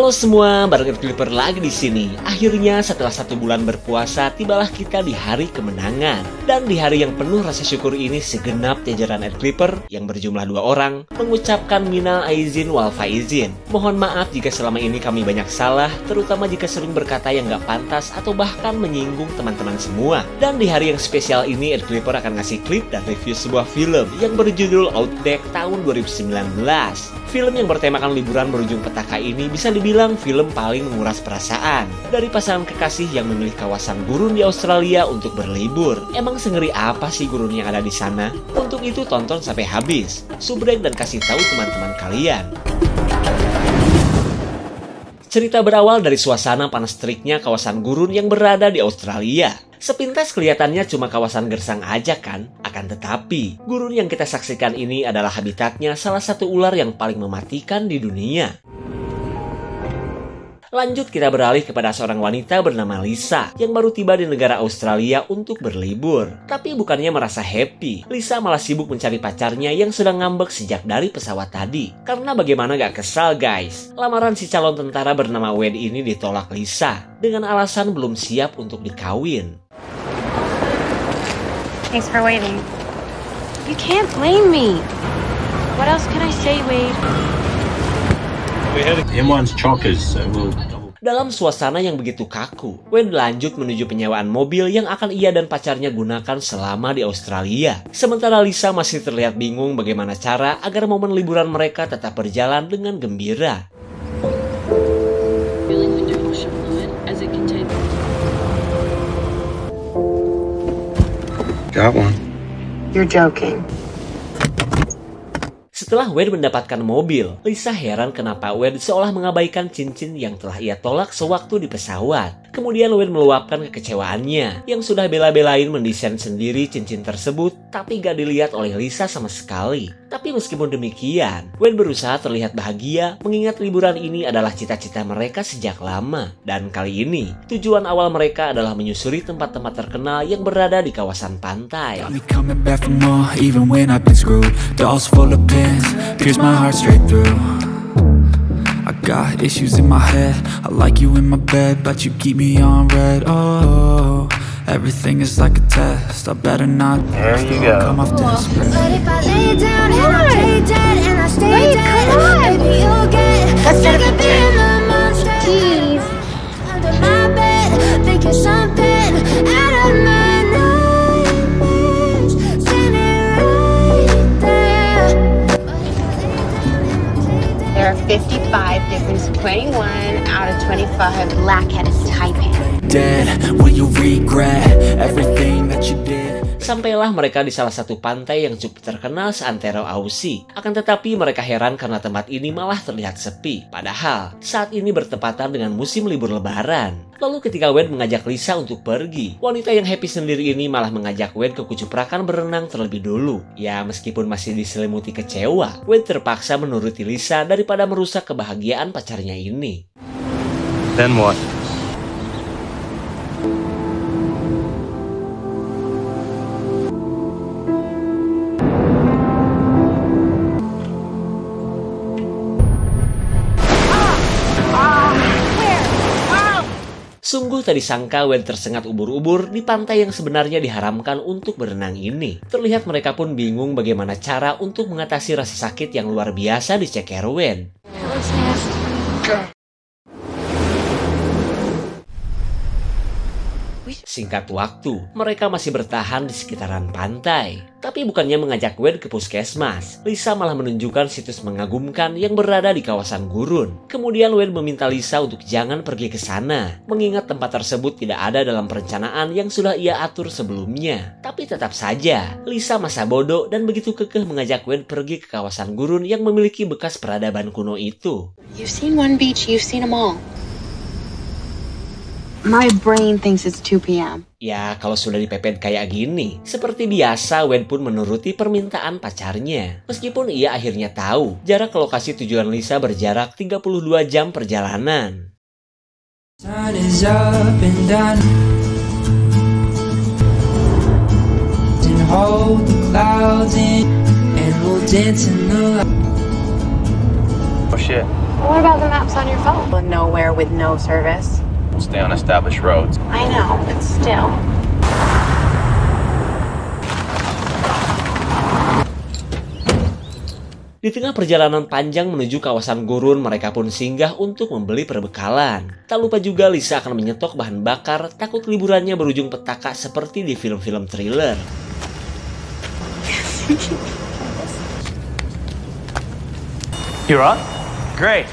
Halo semua, bareng Clipper lagi di sini. Akhirnya setelah 1 bulan berpuasa, tibalah kita di hari kemenangan. Dan di hari yang penuh rasa syukur ini, segenap jajaran Clipper yang berjumlah 2 orang mengucapkan minal aizin wal faizin. Mohon maaf jika selama ini kami banyak salah, terutama jika sering berkata yang gak pantas atau bahkan menyinggung teman-teman semua. Dan di hari yang spesial ini, Clipper akan ngasih klip dan review sebuah film yang berjudul Outback tahun 2019. Film yang bertemakan liburan berujung petaka ini bisa dibilang film paling menguras perasaan dari pasangan kekasih yang memilih kawasan gurun di Australia untuk berlibur. Emang sengeri apa sih gurun yang ada di sana? Untuk itu tonton sampai habis, subrek dan kasih tahu teman-teman kalian. Cerita berawal dari suasana panas teriknya kawasan gurun yang berada di Australia. Sepintas kelihatannya cuma kawasan gersang aja kan? Akan tetapi, gurun yang kita saksikan ini adalah habitatnya salah satu ular yang paling mematikan di dunia. Lanjut kita beralih kepada seorang wanita bernama Lisa yang baru tiba di negara Australia untuk berlibur. Tapi bukannya merasa happy, Lisa malah sibuk mencari pacarnya yang sedang ngambek sejak dari pesawat tadi. Karena bagaimana gak kesal guys, lamaran si calon tentara bernama Wade ini ditolak Lisa dengan alasan belum siap untuk dikawin. Thanks for waiting. You can't blame me. What else can I say, Wade? M1's chockers, so Dalam suasana yang begitu kaku, Wade lanjut menuju penyewaan mobil yang akan ia dan pacarnya gunakan selama di Australia. Sementara Lisa masih terlihat bingung bagaimana cara agar momen liburan mereka tetap berjalan dengan gembira. got one. You're joking. Setelah Wade mendapatkan mobil, Lisa heran kenapa Wade seolah mengabaikan cincin yang telah ia tolak sewaktu di pesawat. Kemudian Wade meluapkan kekecewaannya yang sudah bela-belain mendesain sendiri cincin tersebut, tapi gak dilihat oleh Lisa sama sekali. Tapi meskipun demikian, Wade berusaha terlihat bahagia mengingat liburan ini adalah cita-cita mereka sejak lama. Dan kali ini, tujuan awal mereka adalah menyusuri tempat-tempat terkenal yang berada di kawasan pantai. Pierce my heart straight through. I got issues in my head. I like you in my bed, but you keep me on red. Oh, everything is like a test. I better not. There you go. Come off this. But if I lay down and I stay dead and I stay dead, maybe you'll get sick of being the monster. Jeez. Under my bed, thinking something out of my nightmares. Standing right there. There are 55 different 21 out of 25 black-headed Taipan. Dead, will you regret everything that you did? Sampailah mereka di salah satu pantai yang cukup terkenal seantero Aussie. Akan tetapi mereka heran karena tempat ini malah terlihat sepi. Padahal saat ini bertepatan dengan musim libur lebaran. Lalu ketika Wade mengajak Lisa untuk pergi, wanita yang happy sendiri ini malah mengajak Wade ke kucuprakan berenang terlebih dulu. Ya meskipun masih diselimuti kecewa, Wade terpaksa menuruti Lisa daripada merusak kebahagiaan pacarnya ini. Then what? Sungguh tak disangka Wade tersengat ubur-ubur di pantai yang sebenarnya diharamkan untuk berenang ini. Terlihat mereka pun bingung bagaimana cara untuk mengatasi rasa sakit yang luar biasa di ceker Wade. Singkat waktu, mereka masih bertahan di sekitaran pantai. Tapi bukannya mengajak Wade ke puskesmas, Lisa malah menunjukkan situs mengagumkan yang berada di kawasan gurun. Kemudian Wade meminta Lisa untuk jangan pergi ke sana, mengingat tempat tersebut tidak ada dalam perencanaan yang sudah ia atur sebelumnya. Tapi tetap saja, Lisa masa bodoh dan begitu kekeh mengajak Wade pergi ke kawasan gurun yang memiliki bekas peradaban kuno itu. You've seen one beach, you've seen them all. My brain thinks it's 2 p.m. Ya, kalau sudah dipepet kayak gini, seperti biasa Wade pun menuruti permintaan pacarnya. Meskipun ia akhirnya tahu, jarak ke lokasi tujuan Lisa berjarak 32 jam perjalanan. Sun is up and down. And hold the clouds in and we'll dance in the light. Oh shit. What about the maps on your phone? Nowhere with no service. Stay on established roads. I know, but still. Di tengah perjalanan panjang menuju kawasan gurun, mereka pun singgah untuk membeli perbekalan. Tak lupa juga Lisa akan menyetok bahan bakar, takut liburannya berujung petaka seperti di film-film thriller. You're on? Great.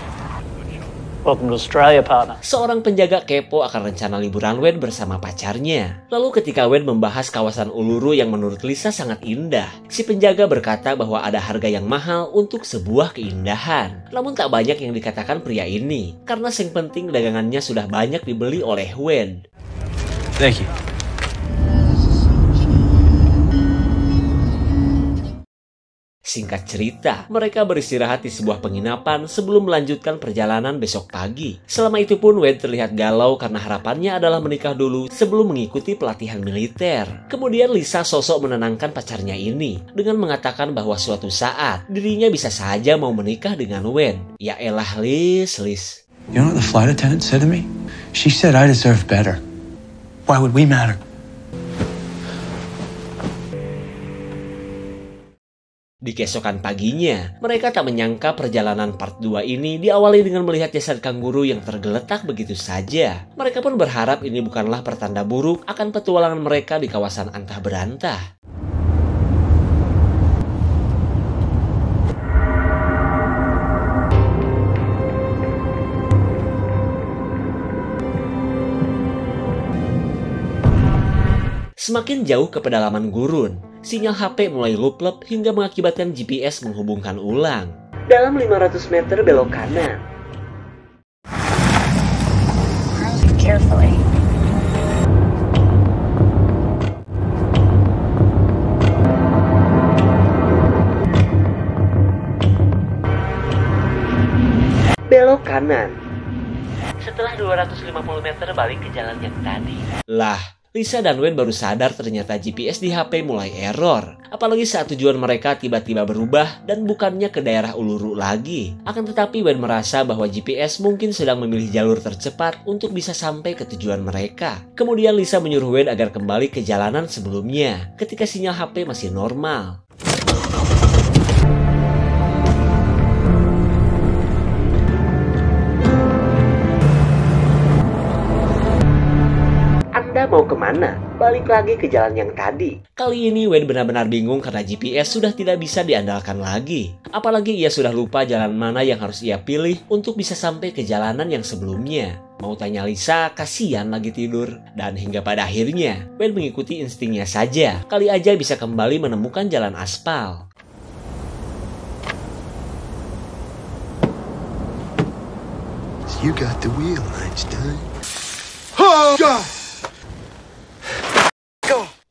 Welcome to Australia, partner. Seorang penjaga kepo akan rencana liburan Wen bersama pacarnya. Lalu ketika Wen membahas kawasan Uluru yang menurut Lisa sangat indah, si penjaga berkata bahwa ada harga yang mahal untuk sebuah keindahan. Namun tak banyak yang dikatakan pria ini, karena yang penting dagangannya sudah banyak dibeli oleh Wen. Thank you. Singkat cerita, mereka beristirahat di sebuah penginapan sebelum melanjutkan perjalanan besok pagi. Selama itu pun Wen terlihat galau karena harapannya adalah menikah dulu sebelum mengikuti pelatihan militer. Kemudian Lisa sosok menenangkan pacarnya ini dengan mengatakan bahwa suatu saat dirinya bisa saja mau menikah dengan Wen. Ya elah Liz. You know what the flight attendant said to me? She said I deserve better. Why would we matter? Di keesokan paginya, mereka tak menyangka perjalanan part 2 ini diawali dengan melihat jasad kanguru yang tergeletak begitu saja. Mereka pun berharap ini bukanlah pertanda buruk akan petualangan mereka di kawasan antah berantah. Semakin jauh ke pedalaman gurun, sinyal HP mulai luplep hingga mengakibatkan GPS menghubungkan ulang. Dalam 500 meter belok kanan. Carefully. Belok kanan. Setelah 250 meter balik ke jalan yang tadi. Lah, Lisa dan Wen baru sadar ternyata GPS di HP mulai error. Apalagi saat tujuan mereka tiba-tiba berubah dan bukannya ke daerah Uluru lagi. Akan tetapi Wen merasa bahwa GPS mungkin sedang memilih jalur tercepat untuk bisa sampai ke tujuan mereka. Kemudian Lisa menyuruh Wen agar kembali ke jalanan sebelumnya ketika sinyal HP masih normal. Anda mau kemana? Balik lagi ke jalan yang tadi. Kali ini Wen benar-benar bingung karena GPS sudah tidak bisa diandalkan lagi. Apalagi ia sudah lupa jalan mana yang harus ia pilih untuk bisa sampai ke jalanan yang sebelumnya. Mau tanya Lisa, kasihan lagi tidur. Dan hingga pada akhirnya, Wen mengikuti instingnya saja. Kali aja bisa kembali menemukan jalan aspal. You got the wheel, Einstein. Oh, God!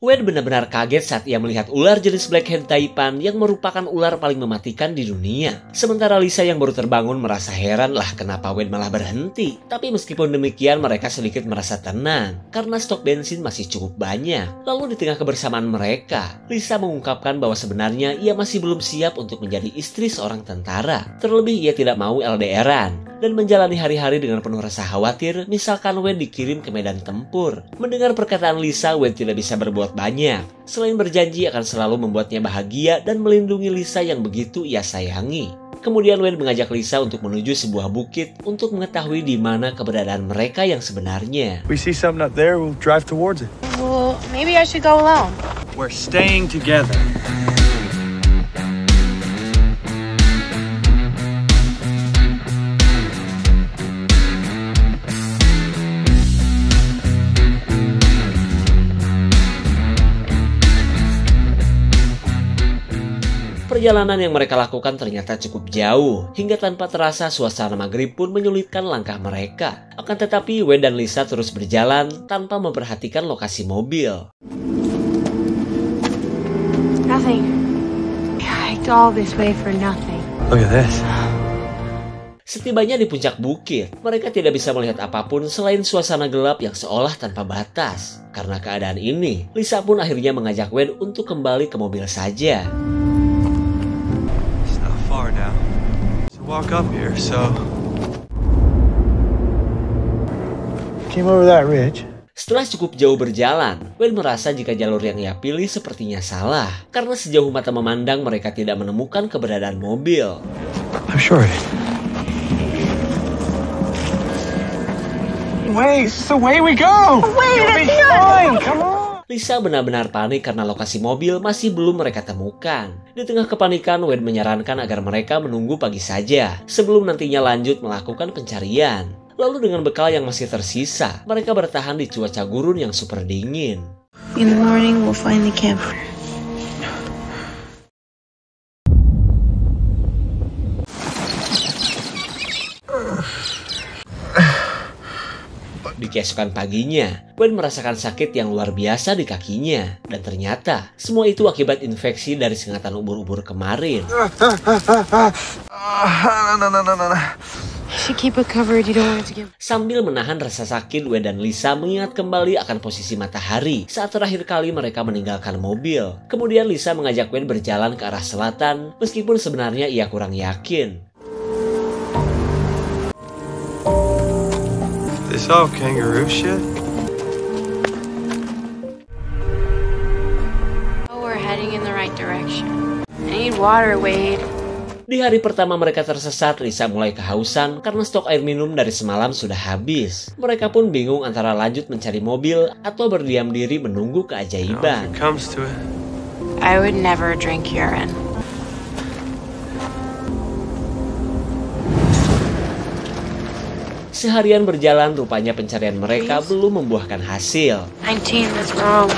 Wen benar-benar kaget saat ia melihat ular jenis Blackhead Taipan yang merupakan ular paling mematikan di dunia. Sementara Lisa yang baru terbangun merasa heran lah kenapa Wen malah berhenti. Tapi meskipun demikian mereka sedikit merasa tenang karena stok bensin masih cukup banyak. Lalu di tengah kebersamaan mereka, Lisa mengungkapkan bahwa sebenarnya ia masih belum siap untuk menjadi istri seorang tentara. Terlebih ia tidak mau LDRan dan menjalani hari-hari dengan penuh rasa khawatir misalkan Wen dikirim ke medan tempur. Mendengar perkataan Lisa, Wen tidak bisa berbuat banyak selain berjanji akan selalu membuatnya bahagia dan melindungi Lisa yang begitu ia sayangi. Kemudian Wen mengajak Lisa untuk menuju sebuah bukit untuk mengetahui di mana keberadaan mereka yang sebenarnya. We see something up there, we'll drive towards it. Well, maybe I should go alone. We're staying together. Perjalanan yang mereka lakukan ternyata cukup jauh, hingga tanpa terasa suasana maghrib pun menyulitkan langkah mereka. Akan tetapi Wen dan Lisa terus berjalan tanpa memperhatikan lokasi mobil. Nothing. I hiked all this way for nothing. Look at this. Setibanya di puncak bukit, mereka tidak bisa melihat apapun selain suasana gelap yang seolah tanpa batas. Karena keadaan ini, Lisa pun akhirnya mengajak Wen untuk kembali ke mobil saja. It's not far now. So walk up here, so Came over that ridge. Setelah cukup jauh berjalan, Wade merasa jika jalur yang ia pilih sepertinya salah. Karena sejauh mata memandang mereka tidak menemukan keberadaan mobil. I'm sure of it. Wait, it's the way we go! Wait, You'll be it's not. fine, come on! Lisa benar-benar panik karena lokasi mobil masih belum mereka temukan. Di tengah kepanikan, Wade menyarankan agar mereka menunggu pagi saja sebelum nantinya lanjut melakukan pencarian. Lalu dengan bekal yang masih tersisa, mereka bertahan di cuaca gurun yang super dingin. In the morning, we'll find the camper. Di keesokan paginya, Wade merasakan sakit yang luar biasa di kakinya. Dan ternyata, semua itu akibat infeksi dari sengatan ubur-ubur kemarin. No. You should keep it covered. You don't want it to get... Sambil menahan rasa sakit, Wade dan Lisa mengingat kembali akan posisi matahari saat terakhir kali mereka meninggalkan mobil. Kemudian Lisa mengajak Wade berjalan ke arah selatan, meskipun sebenarnya ia kurang yakin. This all kangaroo shit? Oh, we're heading in the right direction. I need water, Wade. Di hari pertama mereka tersesat, Lisa mulai kehausan karena stok air minum dari semalam sudah habis. Mereka pun bingung antara lanjut mencari mobil atau berdiam diri menunggu keajaiban. If it comes to it. I would never drink urine. Seharian berjalan, rupanya pencarian mereka belum membuahkan hasil. 19, that's wrong.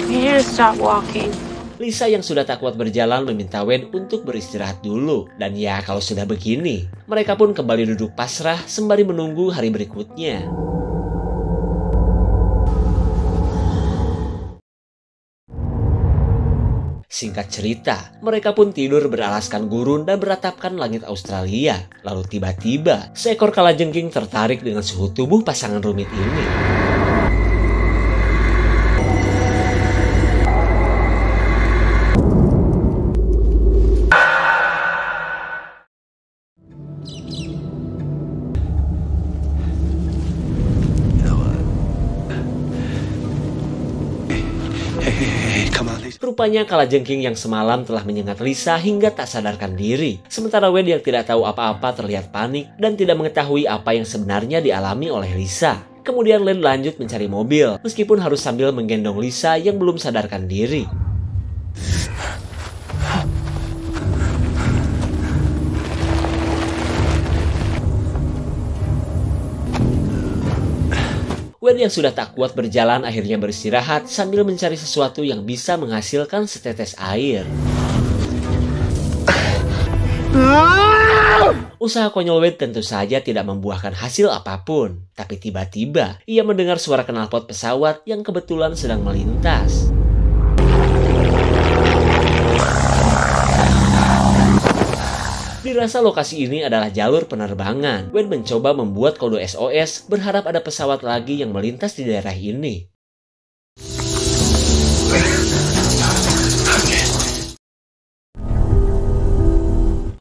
You need to stop walking. Lisa yang sudah tak kuat berjalan meminta Wade untuk beristirahat dulu. Dan ya, kalau sudah begini, mereka pun kembali duduk pasrah sembari menunggu hari berikutnya. Singkat cerita, mereka pun tidur beralaskan gurun dan beratapkan langit Australia. Lalu tiba-tiba, seekor kalajengking tertarik dengan suhu tubuh pasangan rumit ini. Rupanya kalajengking yang semalam telah menyengat Lisa hingga tak sadarkan diri. Sementara Wade yang tidak tahu apa-apa terlihat panik dan tidak mengetahui apa yang sebenarnya dialami oleh Lisa. Kemudian Wade lanjut mencari mobil, meskipun harus sambil menggendong Lisa yang belum sadarkan diri. Wade yang sudah tak kuat berjalan akhirnya beristirahat sambil mencari sesuatu yang bisa menghasilkan setetes air. Usaha konyol Wade tentu saja tidak membuahkan hasil apapun. Tapi tiba-tiba ia mendengar suara knalpot pesawat yang kebetulan sedang melintas. Dirasa lokasi ini adalah jalur penerbangan. Wade mencoba membuat kode SOS berharap ada pesawat lagi yang melintas di daerah ini.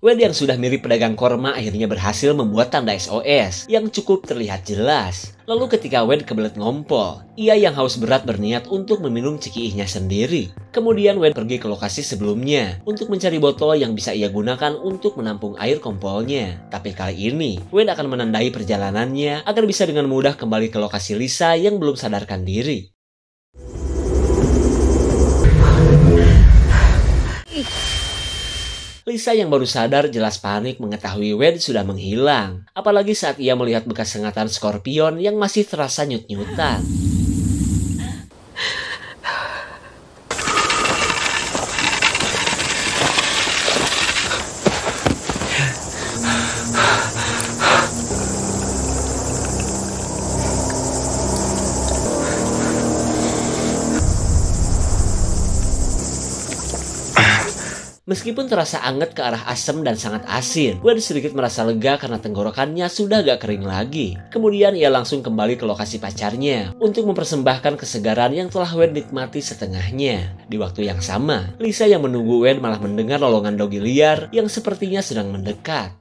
Wade yang sudah mirip pedagang korma akhirnya berhasil membuat tanda SOS yang cukup terlihat jelas. Lalu ketika Wade kebelet ngompol, ia yang haus berat berniat untuk meminum cikiihnya sendiri. Kemudian Wade pergi ke lokasi sebelumnya untuk mencari botol yang bisa ia gunakan untuk menampung air kompolnya. Tapi kali ini, Wade akan menandai perjalanannya agar bisa dengan mudah kembali ke lokasi Lisa yang belum sadarkan diri. Lisa yang baru sadar jelas panik mengetahui Wade sudah menghilang. Apalagi saat ia melihat bekas sengatan skorpion yang masih terasa nyut-nyutan. Meskipun terasa anget ke arah asam dan sangat asin, Wade sedikit merasa lega karena tenggorokannya sudah gak kering lagi. Kemudian ia langsung kembali ke lokasi pacarnya untuk mempersembahkan kesegaran yang telah Wade nikmati setengahnya. Di waktu yang sama, Lisa yang menunggu Wade malah mendengar lolongan dogi liar yang sepertinya sedang mendekat.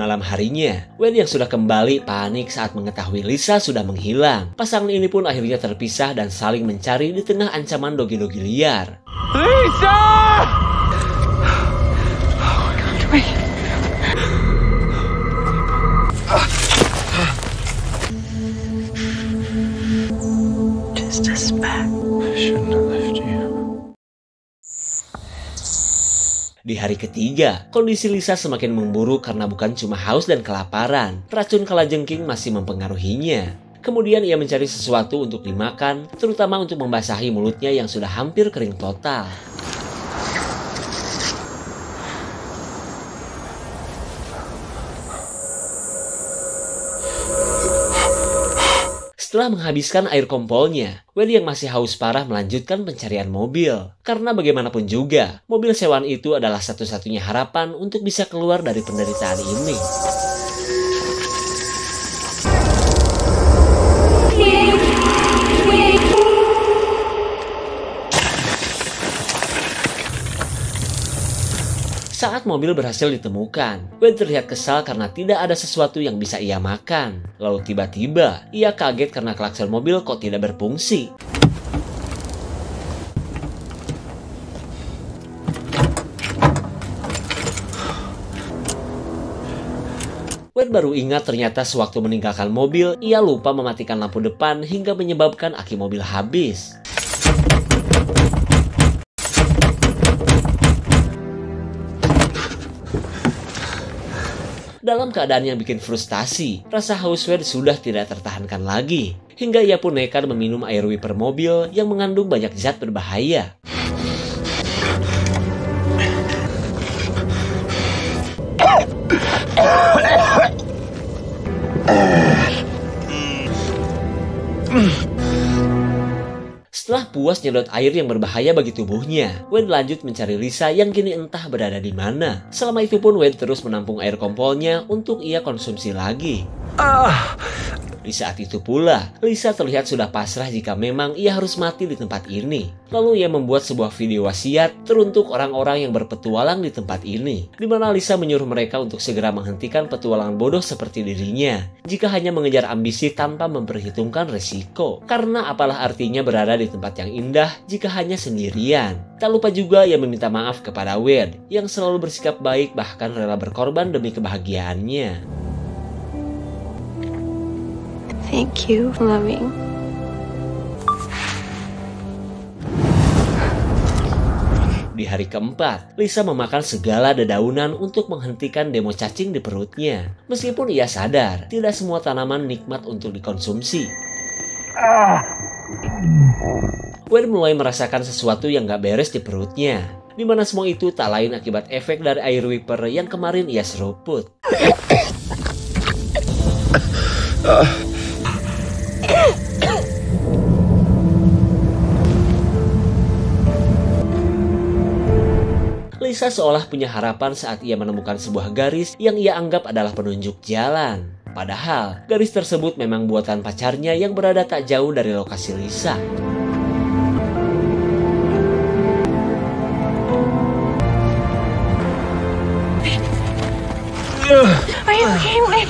malam harinya, Wade yang sudah kembali panik saat mengetahui Lisa sudah menghilang. Pasangan ini pun akhirnya terpisah dan saling mencari di tengah ancaman dogi-dogi liar. Lisa! Just a speck. I shouldn't have left you. Di hari ketiga, kondisi Lisa semakin memburuk karena bukan cuma haus dan kelaparan. Racun kalajengking masih mempengaruhinya. Kemudian ia mencari sesuatu untuk dimakan, terutama untuk membasahi mulutnya yang sudah hampir kering total. Setelah menghabiskan air kompolnya, Wade yang masih haus parah melanjutkan pencarian mobil. Karena bagaimanapun juga, mobil sewaan itu adalah satu-satunya harapan untuk bisa keluar dari penderitaan ini. Saat mobil berhasil ditemukan, Wade terlihat kesal karena tidak ada sesuatu yang bisa ia makan. Lalu tiba-tiba, ia kaget karena klakson mobil kok tidak berfungsi. Wade baru ingat ternyata sewaktu meninggalkan mobil, ia lupa mematikan lampu depan hingga menyebabkan aki mobil habis. Dalam keadaan yang bikin frustasi, rasa haus Wade sudah tidak tertahankan lagi. Hingga ia pun nekat meminum air wiper mobil yang mengandung banyak zat berbahaya. Setelah puas nyedot air yang berbahaya bagi tubuhnya, Wade lanjut mencari Lisa yang kini entah berada di mana. Selama itu pun Wade terus menampung air kompolnya untuk ia konsumsi lagi. Di saat itu pula, Lisa terlihat sudah pasrah jika memang ia harus mati di tempat ini. Lalu ia membuat sebuah video wasiat teruntuk orang-orang yang berpetualang di tempat ini, di mana Lisa menyuruh mereka untuk segera menghentikan petualangan bodoh seperti dirinya, jika hanya mengejar ambisi tanpa memperhitungkan resiko. Karena apalah artinya berada di tempat yang indah jika hanya sendirian. Tak lupa juga ia meminta maaf kepada Wade, yang selalu bersikap baik bahkan rela berkorban demi kebahagiaannya. Thank you for loving. Di hari keempat, Lisa memakan segala dedaunan untuk menghentikan demo cacing di perutnya. Meskipun ia sadar, tidak semua tanaman nikmat untuk dikonsumsi. Wade mulai merasakan sesuatu yang gak beres di perutnya, di mana semua itu tak lain akibat efek dari air wiper yang kemarin ia seruput. Lisa seolah punya harapan saat ia menemukan sebuah garis yang ia anggap adalah penunjuk jalan. Padahal, garis tersebut memang buatan pacarnya yang berada tak jauh dari lokasi Lisa. Are you okay? Wait.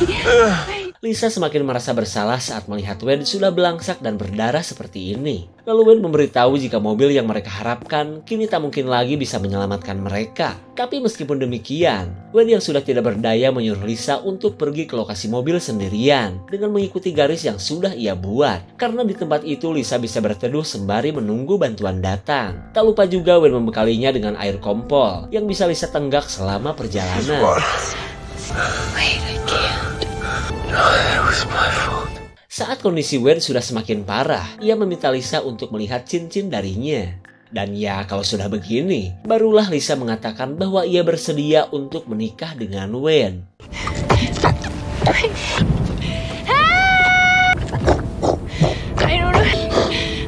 Lisa semakin merasa bersalah saat melihat Wade sudah belangsak dan berdarah seperti ini. Lalu Wade memberitahu jika mobil yang mereka harapkan kini tak mungkin lagi bisa menyelamatkan mereka. Tapi meskipun demikian, Wade yang sudah tidak berdaya menyuruh Lisa untuk pergi ke lokasi mobil sendirian dengan mengikuti garis yang sudah ia buat. Karena di tempat itu Lisa bisa berteduh sembari menunggu bantuan datang. Tak lupa juga Wade membekalinya dengan air kompol yang bisa Lisa tenggak selama perjalanan. Wait, I can't. It was my fault. Saat kondisi Wade sudah semakin parah, ia meminta Lisa untuk melihat cincin darinya. Dan ya, kalau sudah begini, barulah Lisa mengatakan bahwa ia bersedia untuk menikah dengan Wade.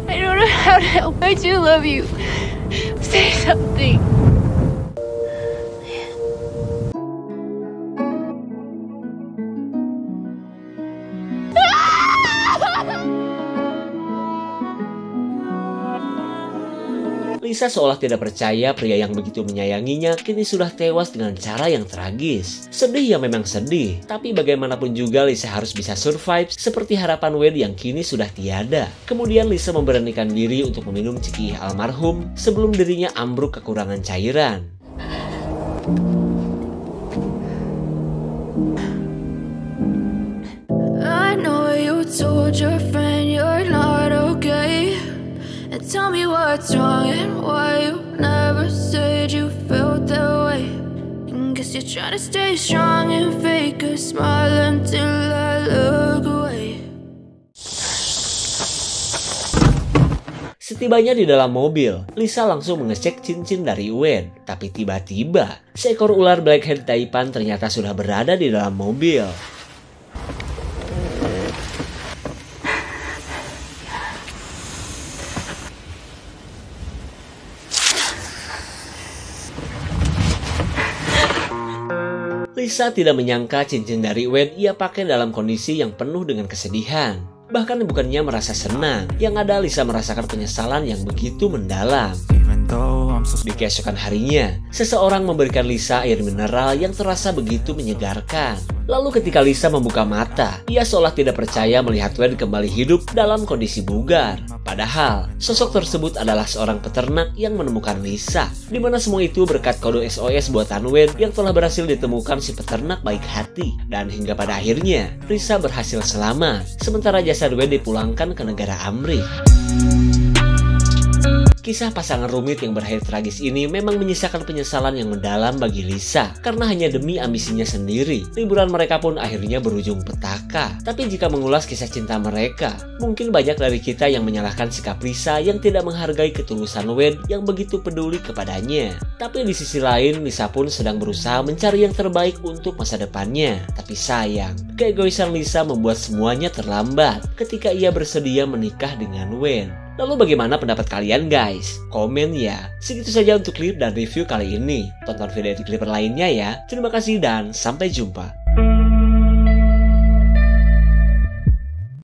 I don't know how to help. I do love you. Say something. Lisa seolah tidak percaya pria yang begitu menyayanginya kini sudah tewas dengan cara yang tragis. Sedih ya memang sedih, tapi bagaimanapun juga Lisa harus bisa survive seperti harapan Wade yang kini sudah tiada. Kemudian Lisa memberanikan diri untuk meminum cikih almarhum sebelum dirinya ambruk kekurangan cairan. I know you told your friend you're not okay, and tell me what's wrong and why you never said you felt that way. And guess you're trying to stay strong and fake a smile until I look away. Setibanya di dalam mobil, Lisa langsung mengecek cincin dari Wade. Tapi tiba-tiba, seekor ular blackhead Taipan ternyata sudah berada di dalam mobil. Lisa tidak menyangka cincin dari Wade ia pakai dalam kondisi yang penuh dengan kesedihan. Bahkan bukannya merasa senang, yang ada Lisa merasakan penyesalan yang begitu mendalam. Di keesokan harinya, seseorang memberikan Lisa air mineral yang terasa begitu menyegarkan. Lalu ketika Lisa membuka mata, ia seolah tidak percaya melihat Wade kembali hidup dalam kondisi bugar. Padahal, sosok tersebut adalah seorang peternak yang menemukan Lisa. Di mana semua itu berkat kode SOS buatan Wade yang telah berhasil ditemukan si peternak baik hati. Dan hingga pada akhirnya, Lisa berhasil selamat. Sementara jasad Wade dipulangkan ke negara Amrik. Kisah pasangan rumit yang berakhir tragis ini memang menyisakan penyesalan yang mendalam bagi Lisa karena hanya demi ambisinya sendiri. Liburan mereka pun akhirnya berujung petaka. Tapi jika mengulas kisah cinta mereka, mungkin banyak dari kita yang menyalahkan sikap Lisa yang tidak menghargai ketulusan Wade yang begitu peduli kepadanya. Tapi di sisi lain, Lisa pun sedang berusaha mencari yang terbaik untuk masa depannya. Tapi sayang, keegoisan Lisa membuat semuanya terlambat ketika ia bersedia menikah dengan Wade. Lalu bagaimana pendapat kalian guys? Komen ya. Segitu saja untuk klip dan review kali ini. Tonton video di klip lainnya ya. Terima kasih dan sampai jumpa.